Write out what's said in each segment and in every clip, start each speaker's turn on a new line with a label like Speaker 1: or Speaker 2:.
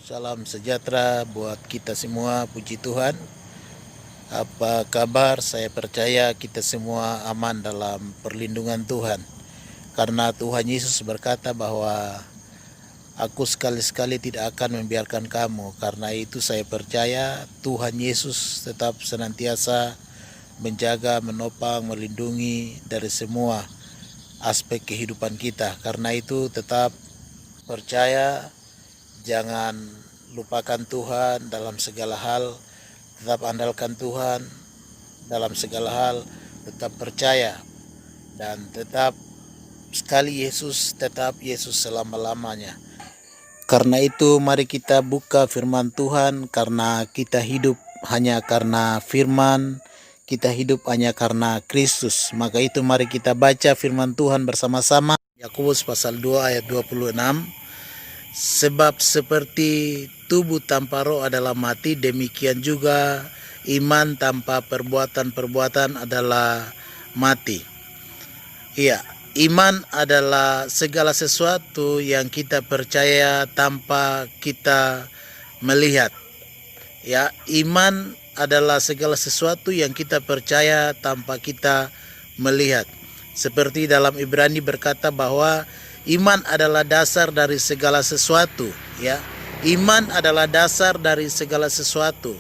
Speaker 1: Salam sejahtera buat kita semua, puji Tuhan. Apa kabar? Saya percaya kita semua aman dalam perlindungan Tuhan. Karena Tuhan Yesus berkata bahwa aku sekali-sekali tidak akan membiarkan kamu. Karena itu saya percaya Tuhan Yesus tetap senantiasa menjaga, menopang, melindungi dari semua aspek kehidupan kita. Karena itu tetap percaya, jangan lupakan Tuhan dalam segala hal, tetap andalkan Tuhan dalam segala hal, tetap percaya, dan tetap sekali Yesus, tetap Yesus selama-lamanya. Karena itu mari kita buka firman Tuhan, karena kita hidup hanya karena firman, kita hidup hanya karena Kristus. Maka itu mari kita baca firman Tuhan bersama-sama. Yakobus pasal 2 ayat 26. Sebab seperti tubuh tanpa roh adalah mati, demikian juga iman tanpa perbuatan-perbuatan adalah mati. Iya, iman adalah segala sesuatu yang kita percaya tanpa kita melihat. Ya, iman adalah segala sesuatu yang kita percaya tanpa kita melihat. Seperti dalam Ibrani berkata bahwa iman adalah dasar dari segala sesuatu, ya. Iman adalah dasar dari segala sesuatu.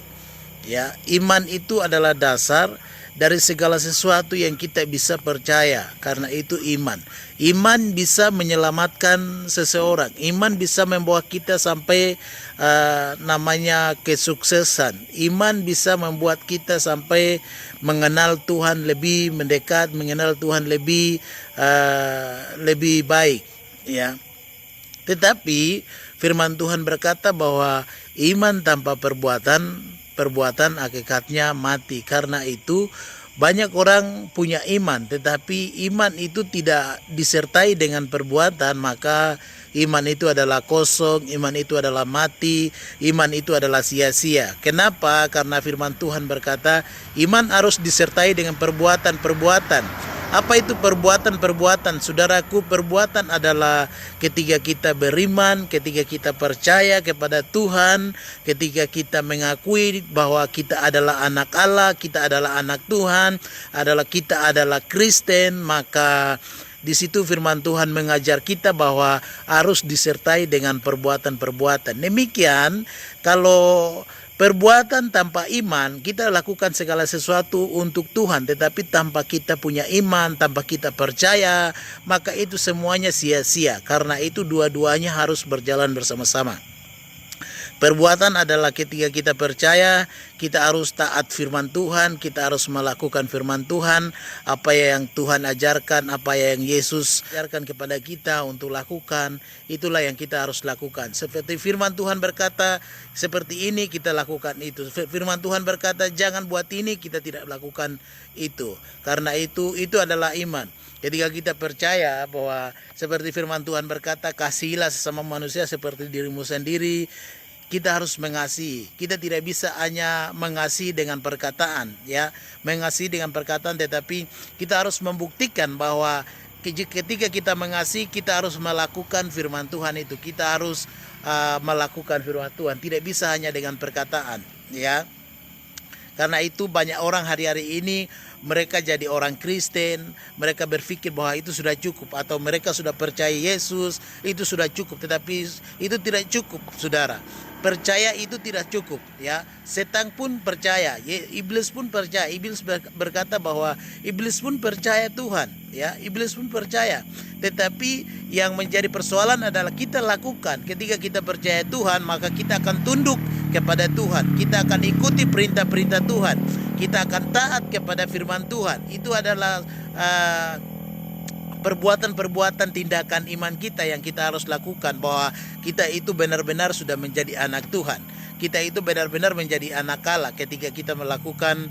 Speaker 1: Ya, iman itu adalah dasar dari segala sesuatu yang kita bisa percaya. Karena itu iman. Iman bisa menyelamatkan seseorang. Iman bisa membawa kita sampai namanya kesuksesan. Iman bisa membuat kita sampai mengenal Tuhan lebih mendekat, mengenal Tuhan lebih baik, ya. Tetapi firman Tuhan berkata bahwa iman tanpa perbuatan hakikatnya mati. Karena itu banyak orang punya iman, tetapi iman itu tidak disertai dengan perbuatan, maka iman itu adalah kosong, iman itu adalah mati, iman itu adalah sia-sia. Kenapa? Karena firman Tuhan berkata iman harus disertai dengan perbuatan-perbuatan. Apa itu perbuatan-perbuatan? Saudaraku, perbuatan adalah ketika kita beriman, ketika kita percaya kepada Tuhan, ketika kita mengakui bahwa kita adalah anak Allah, kita adalah anak Tuhan, kita adalah Kristen, maka di situ firman Tuhan mengajar kita bahwa harus disertai dengan perbuatan-perbuatan. Demikian kalau perbuatan tanpa iman, kita lakukan segala sesuatu untuk Tuhan, tetapi tanpa kita punya iman, tanpa kita percaya, maka itu semuanya sia-sia. Karena itu dua-duanya harus berjalan bersama-sama. Perbuatan adalah ketika kita percaya, kita harus taat firman Tuhan, kita harus melakukan firman Tuhan, apa yang Tuhan ajarkan, apa yang Yesus ajarkan kepada kita untuk lakukan, itulah yang kita harus lakukan. Seperti firman Tuhan berkata, seperti ini kita lakukan itu. Firman Tuhan berkata, jangan buat ini, kita tidak lakukan itu. Karena itu adalah iman. Ketika kita percaya bahwa seperti firman Tuhan berkata, kasihilah sesama manusia seperti dirimu sendiri, kita harus mengasihi. Kita tidak bisa hanya mengasihi dengan perkataan, ya, mengasihi dengan perkataan, tetapi kita harus membuktikan bahwa ketika kita mengasihi, kita harus melakukan firman Tuhan itu. Kita harus melakukan firman Tuhan. Tidak bisa hanya dengan perkataan, ya. Karena itu banyak orang hari-hari ini mereka jadi orang Kristen, mereka berpikir bahwa itu sudah cukup, atau mereka sudah percaya Yesus, itu sudah cukup. Tetapi itu tidak cukup, saudara. Percaya itu tidak cukup, ya. Setan pun percaya, iblis pun percaya. Iblis berkata bahwa iblis pun percaya Tuhan, ya. Iblis pun percaya. Tetapi yang menjadi persoalan adalah kita lakukan. Ketika kita percaya Tuhan, maka kita akan tunduk kepada Tuhan. Kita akan ikuti perintah-perintah Tuhan. Kita akan taat kepada firman Tuhan. Itu adalah perbuatan-perbuatan tindakan iman kita yang kita harus lakukan, bahwa kita itu benar-benar sudah menjadi anak Tuhan. Kita itu benar-benar menjadi anak Allah ketika kita melakukan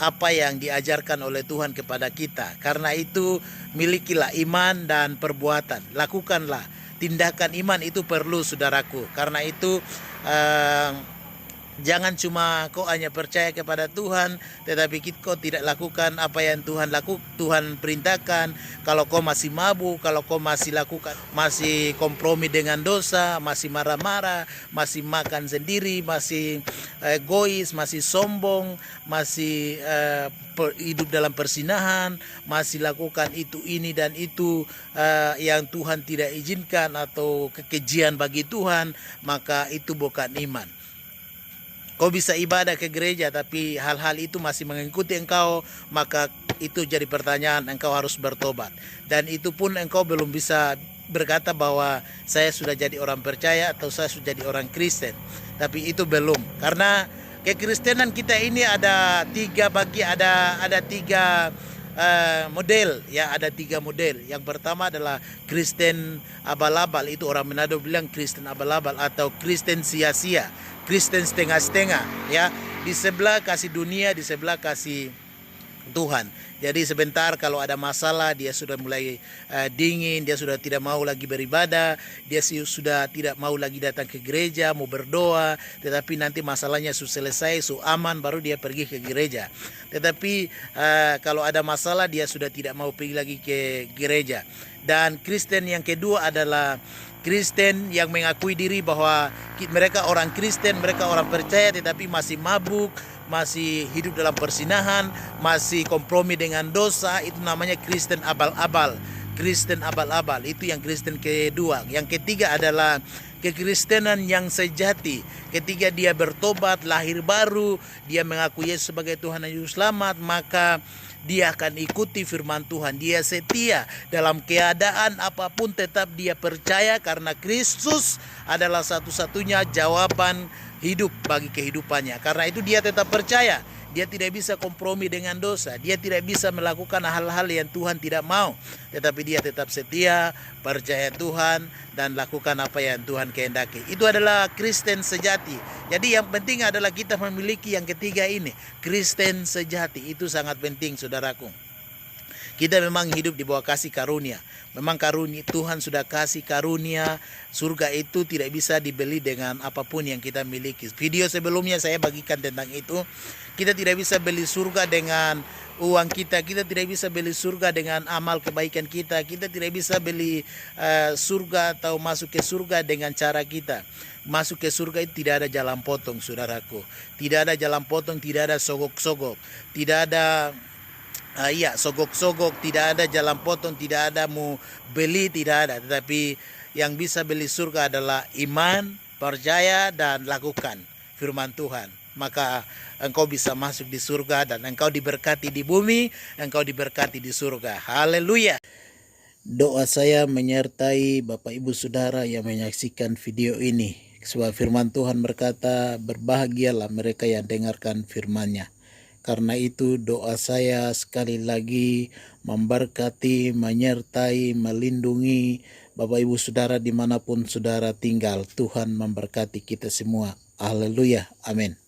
Speaker 1: apa yang diajarkan oleh Tuhan kepada kita. Karena itu milikilah iman dan perbuatan. Lakukanlah tindakan iman, itu perlu, saudaraku. Karena itu Jangan cuma kau hanya percaya kepada Tuhan, tetapi kau tidak lakukan apa yang Tuhan perintahkan. Kalau kau masih mabuk, kalau kau masih kompromi dengan dosa, masih marah-marah, masih makan sendiri, masih egois, masih sombong, masih hidup dalam persinahan, masih lakukan itu, ini dan itu yang Tuhan tidak izinkan atau kekejian bagi Tuhan, maka itu bukan iman. Kau bisa ibadah ke gereja tapi hal-hal itu masih mengikuti engkau, maka itu jadi pertanyaan, engkau harus bertobat. Dan itu pun engkau belum bisa berkata bahwa saya sudah jadi orang percaya atau saya sudah jadi orang Kristen. Tapi itu belum, karena kekristenan kita ini ada tiga model, ya, ada tiga model. Yang pertama adalah Kristen abal-abal, itu orang Manado bilang Kristen abal-abal atau Kristen sia-sia, Kristen setengah-setengah, ya. Di sebelah kasih dunia, di sebelah kasih Tuhan. Jadi sebentar kalau ada masalah dia sudah mulai dingin, dia sudah tidak mau lagi beribadah, dia sudah tidak mau lagi datang ke gereja, mau berdoa, tetapi nanti masalahnya sudah selesai, aman, baru dia pergi ke gereja. Tetapi kalau ada masalah dia sudah tidak mau pergi lagi ke gereja. Dan Kristen yang kedua adalah Kristen yang mengakui diri bahwa mereka orang Kristen, mereka orang percaya, tetapi masih mabuk, masih hidup dalam persinahan, masih kompromi dengan dosa. Itu namanya Kristen abal-abal. Kristen abal-abal itu yang Kristen kedua. Yang ketiga adalah kekristenan yang sejati. Ketika dia bertobat, lahir baru, dia mengakui Yesus sebagai Tuhan dan Juru Selamat, maka dia akan ikuti firman Tuhan. Dia setia dalam keadaan apapun, tetap dia percaya karena Kristus adalah satu-satunya jawaban hidup bagi kehidupannya. Karena itu dia tetap percaya. Dia tidak bisa kompromi dengan dosa. Dia tidak bisa melakukan hal-hal yang Tuhan tidak mau. Tetapi dia tetap setia, percaya Tuhan, dan lakukan apa yang Tuhan kehendaki. Itu adalah Kristen sejati. Jadi yang penting adalah kita memiliki yang ketiga ini, Kristen sejati. Itu sangat penting, saudaraku. Kita memang hidup di bawah kasih karunia. Memang karunia Tuhan sudah kasih karunia. Surga itu tidak bisa dibeli dengan apapun yang kita miliki. Video sebelumnya saya bagikan tentang itu. Kita tidak bisa beli surga dengan uang kita. Kita tidak bisa beli surga dengan amal kebaikan kita. Kita tidak bisa beli surga atau masuk ke surga dengan cara kita. Masuk ke surga itu tidak ada jalan potong, saudaraku. Tidak ada jalan potong, tidak ada sogok-sogok. Tidak ada sogok-sogok, tidak ada jalan potong, tidak ada mau beli, tidak ada. Tetapi yang bisa beli surga adalah iman, percaya, dan lakukan firman Tuhan. Maka engkau bisa masuk di surga dan engkau diberkati di bumi, engkau diberkati di surga. Haleluya. Doa saya menyertai Bapak Ibu Saudara yang menyaksikan video ini. Sebab firman Tuhan berkata, berbahagialah mereka yang dengarkan firman-Nya. Karena itu doa saya sekali lagi memberkati, menyertai, melindungi Bapak Ibu Saudara dimanapun saudara tinggal. Tuhan memberkati kita semua. Haleluya. Amin.